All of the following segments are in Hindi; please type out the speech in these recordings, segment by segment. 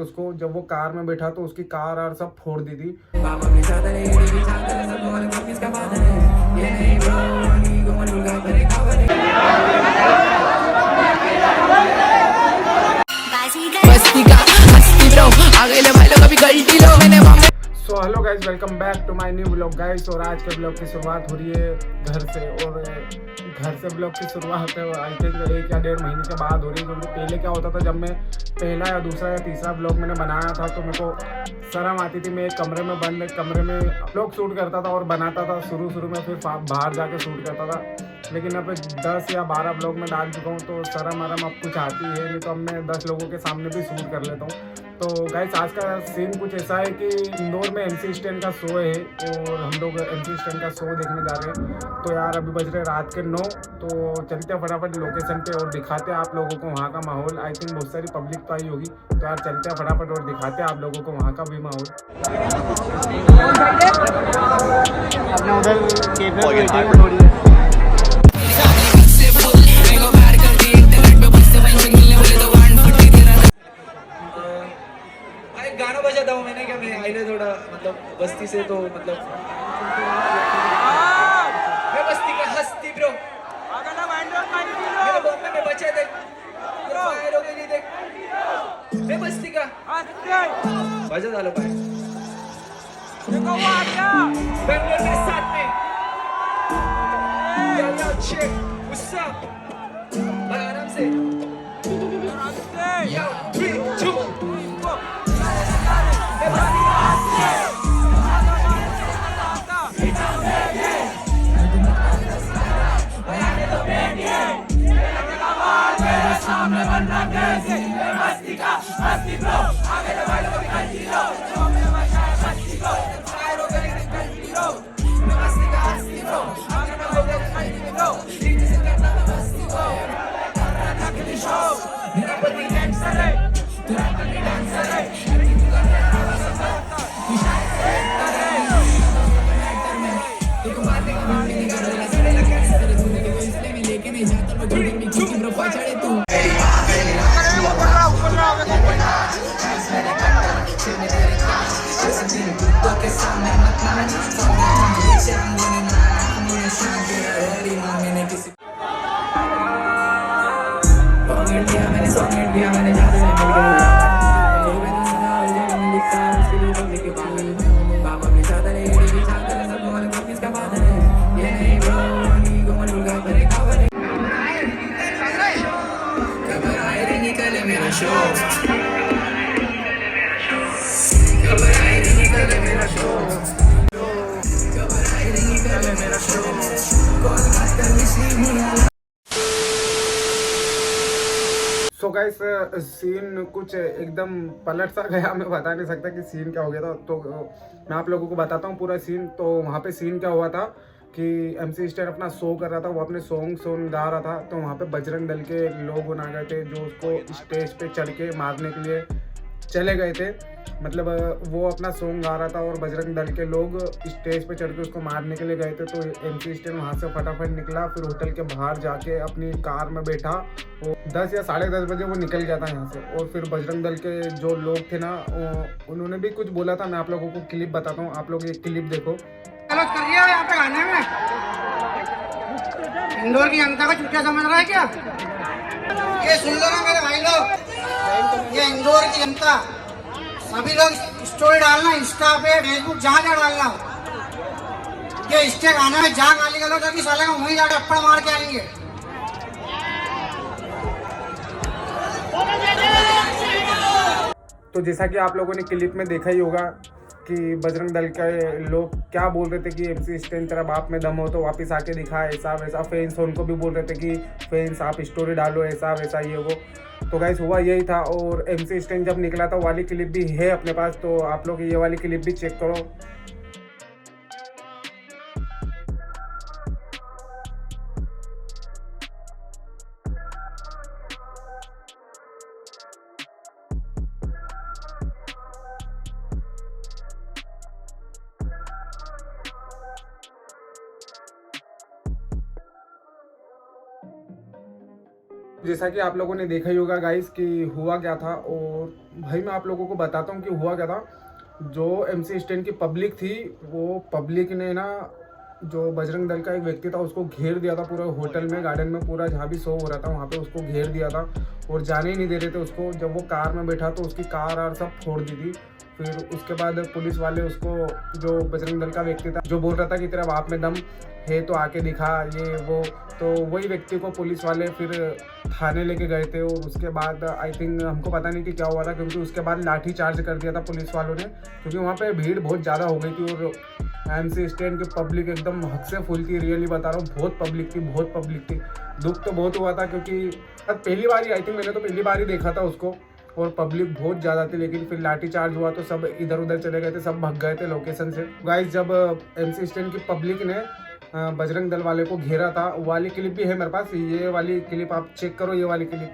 उसको जब वो कार में बैठा तो उसकी कार और सब फोड़ दी थी। So hello guys, welcome back to my new blog guys. और आज के ब्लॉग की शुरुआत हो रही है घर से, और घर से ब्लॉग की शुरुआत आई थिंक 1 या 1.5 महीने के बाद हो रही है। क्योंकि पहले क्या होता था, जब मैं पहला या दूसरा या तीसरा ब्लॉग मैंने बनाया था तो मेरे को शर्म आती थी। मैं एक कमरे में बंद कमरे में ब्लॉग शूट करता था और बनाता था शुरू में, फिर बाहर जाके शूट करता था। लेकिन अब 10 या 12 ब्लॉग में डाल चुका हूँ तो शर्म अब कुछ आती है, नहीं तो अब मैं 10 लोगों के सामने भी शूट कर लेता हूँ। तो गाइस, आज का सीन कुछ ऐसा है कि इंदौर में MC स्टैंड का शो है और हम लोग MC स्टैंड का शो देखने जा रहे हैं। तो यार अभी बज रहे रात के 9, तो चलते हैं फटाफट लोकेशन पे और दिखाते हैं आप लोगों को वहाँ का माहौल। आई थिंक बहुत सारी पब्लिक तो आई होगी, तो यार चलते हैं फटाफट और दिखाते हैं आप लोगों को वहाँ का भी माहौल। गाना बजाता हूँ मैंने, क्या मैं आइले थोड़ा मतलब बस्ती से, तो मतलब मैं बस्ती का हस्ती ब्रो, मेरे बॉम्बे में बचे देख, फायर हो गई देख, मैं बस्ती का बजा डालो भाई, बेंगलोर के साथ में यार चेक गुस्सा भाई आराम से यार 3 2 सो गाइस, सीन कुछ एकदम पलट सा गया। मैं बता नहीं सकता कि सीन क्या हो गया था, तो मैं आप लोगों को बताता हूँ पूरा सीन। तो वहाँ पे सीन क्या हुआ था कि MC स्टैंड अपना शो कर रहा था, वो अपने सॉन्ग गा रहा था। तो वहाँ पे बजरंग दल के लोग आ गए थे जो उसको स्टेज पे चढ़ के मारने के लिए चले गए थे। मतलब वो अपना सॉन्ग गा रहा था और बजरंग दल के लोग स्टेज पे चढ़ के उसको मारने के लिए गए थे। तो MC स्टैंड वहाँ से फटाफट निकला, फिर होटल के बाहर जाके अपनी कार में बैठा। वो 10 या 10:30 बजे वो निकल गया था यहाँ से। और फिर बजरंग दल के जो लोग थे ना, उन्होंने भी कुछ बोला था। मैं आप लोगों को क्लिप बताता हूँ, आप लोग एक क्लिप देखो। यहाँ पे गाने में इंदौर की जनता को चुटिया समझ रहा है क्या? ये सुन लो ना मेरे भाई लोग, ये इंदौर की जनता, सभी लोग स्टोरी डालना इंस्टा पे, फेसबुक, जहाँ जहाँ डालना हो। ये इसके गाने में जहाँ गाली गलौज होगी साले को वहीं जाके अप्पड़ मार के आएंगे। तो जैसा कि आप लोगों ने क्लिप में देखा ही होगा कि बजरंग दल के लोग क्या बोल रहे थे कि MC स्टैंड तेरा बाप में दम हो तो वापस आके दिखा, ऐसा वैसा। फैंस उनको भी बोल रहे थे कि फैंस आप स्टोरी डालो, ऐसा वैसा ये वो। तो गाइस हुआ यही था। और MC स्टैंड जब निकला था, वाली क्लिप भी है अपने पास, तो आप लोग ये वाली क्लिप भी चेक करो। जैसा कि आप लोगों ने देखा ही होगा गाइस कि हुआ क्या था, और भाई मैं आप लोगों को बताता हूँ कि हुआ क्या था। जो MC स्टैंड की पब्लिक थी, वो पब्लिक ने ना जो बजरंग दल का एक व्यक्ति था उसको घेर दिया था पूरा होटल में, गार्डन में, पूरा जहाँ भी शो हो रहा था वहाँ पे उसको घेर दिया था और जाने ही नहीं दे रहे थे उसको। जब वो कार में बैठा तो उसकी कार आर सब फोड़ दी थी। फिर उसके बाद पुलिस वाले उसको, जो बजरंग दल का व्यक्ति था जो बोल रहा था कि तेरा बाप में दम है तो आके दिखा ये वो, तो वही व्यक्ति को पुलिस वाले फिर थाने लेके गए थे। और उसके बाद आई थिंक हमको पता नहीं कि क्या हुआ था, क्योंकि उसके बाद लाठी चार्ज कर दिया था पुलिस वालों ने, क्योंकि वहाँ पे भीड़ बहुत ज़्यादा हो गई थी। और MC स्टैंड की पब्लिक एकदम हद से फुल थी, रियली बता रहा हूँ, बहुत पब्लिक थी, बहुत पब्लिक थी। दुख तो बहुत हुआ था, क्योंकि पहली बार ही, आई थिंक मैंने तो पहली बार ही देखा था उसको, और पब्लिक बहुत ज़्यादा थी। लेकिन फिर लाठी चार्ज हुआ तो सब इधर उधर चले गए थे, सब भाग गए थे लोकेशन से। गाइस जब MC स्टैंड की पब्लिक ने बजरंग दल वाले को घेरा था, वो वाली क्लिप भी है मेरे पास, ये वाली क्लिप आप चेक करो, ये वाली क्लिप।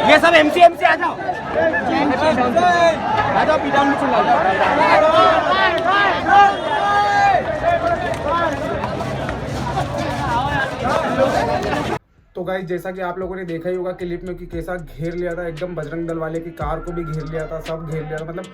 ये सब MC आ जाओ, आ जाओ पीछा में चला तो गाइस जैसा कि आप लोगों ने देखा ही होगा क्लिप में कि कैसा घेर लिया था, एकदम बजरंग दल वाले की कार को भी घेर लिया था, सब घेर लिया था। मतलब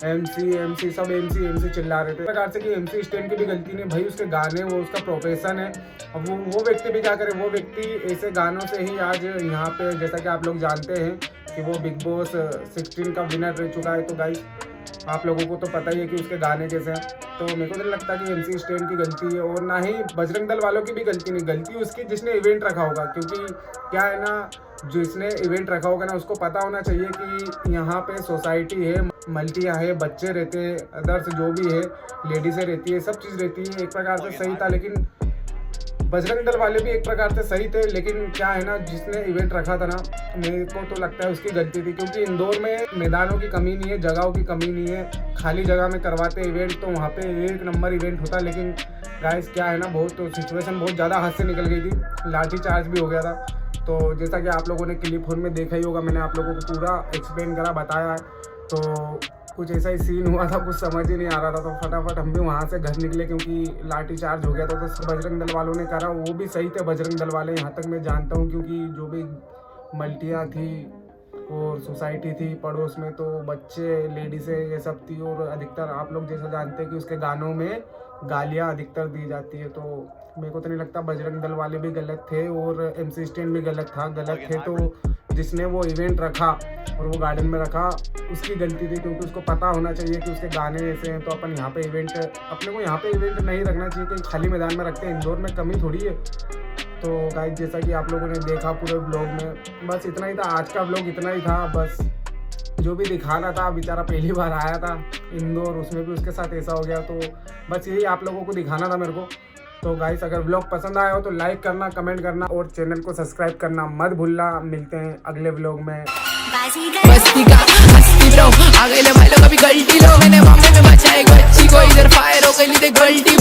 MC सब MC चिल्ला रहे थे प्रकार से कि MC स्टैंड की भी गलती नहीं, भाई उसके गाने, वो उसका प्रोफेशन है। अब वो व्यक्ति भी क्या करे, वो व्यक्ति ऐसे गानों से ही आज यहाँ पे, जैसा कि आप लोग जानते हैं कि वो बिग बॉस 16 का विनर रह चुका है। तो गाइस आप लोगों को तो पता ही है कि उसके गाने कैसे हैं। तो मेरे को नहीं लगता कि MC स्टैंड की गलती है, और ना ही बजरंग दल वालों की भी गलती नहीं, गलती उसकी जिसने इवेंट रखा होगा। क्योंकि क्या है ना, जिसने इवेंट रखा होगा ना, उसको पता होना चाहिए कि यहाँ पे सोसाइटी है, मल्टियाँ है, बच्चे रहते हैं, अदर्स जो भी है, लेडीज़ें रहती है, सब चीज़ रहती है। एक प्रकार से सही था, लेकिन बजरंग दल वाले भी एक प्रकार से सही थे। लेकिन क्या है ना, जिसने इवेंट रखा था ना, मेरे को तो लगता है उसकी गलती थी। क्योंकि इंदौर में मैदानों की कमी नहीं है, जगहों की कमी नहीं है, खाली जगह में करवाते इवेंट तो वहाँ पे एक नंबर इवेंट होता। लेकिन गाइस क्या है ना, बहुत तो सिचुएशन बहुत ज़्यादा हाथ से निकल गई थी, लाठी चार्ज भी हो गया था। तो जैसा कि आप लोगों ने क्लिप फोन में देखा ही होगा, मैंने आप लोगों को पूरा एक्सप्लेन करा, बताया है। तो कुछ ऐसा ही सीन हुआ था, कुछ समझ ही नहीं आ रहा था। तो फटाफट हम भी वहाँ से घर निकले, क्योंकि लाठी चार्ज हो गया था। तो बजरंग दल वालों ने करा, वो भी सही थे बजरंग दल वाले, यहाँ तक मैं जानता हूँ। क्योंकि जो भी मल्टियाँ थी और सोसाइटी थी पड़ोस में, तो बच्चे, लेडीज़ें, ये सब थी। और अधिकतर आप लोग जैसा जानते हैं कि उसके गानों में गालियाँ अधिकतर दी जाती है। तो मेरे को तो नहीं लगता बजरंग दल वाले भी गलत थे और MC स्टैंड भी गलत थे। तो जिसने वो इवेंट रखा और वो गार्डन में रखा, उसकी गलती थी। क्योंकि उसको पता होना चाहिए कि उसके गाने ऐसे हैं, तो अपन यहाँ पे इवेंट, अपने को यहाँ पे इवेंट नहीं रखना चाहिए कि खाली मैदान में रखते हैं। इंदौर में कमी थोड़ी है। तो गाइस जैसा कि आप लोगों ने देखा पूरे ब्लॉग में, बस इतना ही था आज का ब्लॉग, इतना ही था। बस जो भी दिखाना था, बेचारा पहली बार आया था इंदौर, उसमें भी उसके साथ ऐसा हो गया, तो बस यही आप लोगों को दिखाना था मेरे को। तो गाइस अगर ब्लॉग पसंद आया हो तो लाइक करना, कमेंट करना और चैनल को सब्सक्राइब करना मत भूलना। मिलते हैं अगले ब्लॉग में। बस्ती का हस्ती लो, आगे ले भाई लोग अभी गलती लो, मैंने मामले में बचाए गच्ची को, इधर फायर हो गई थी गलती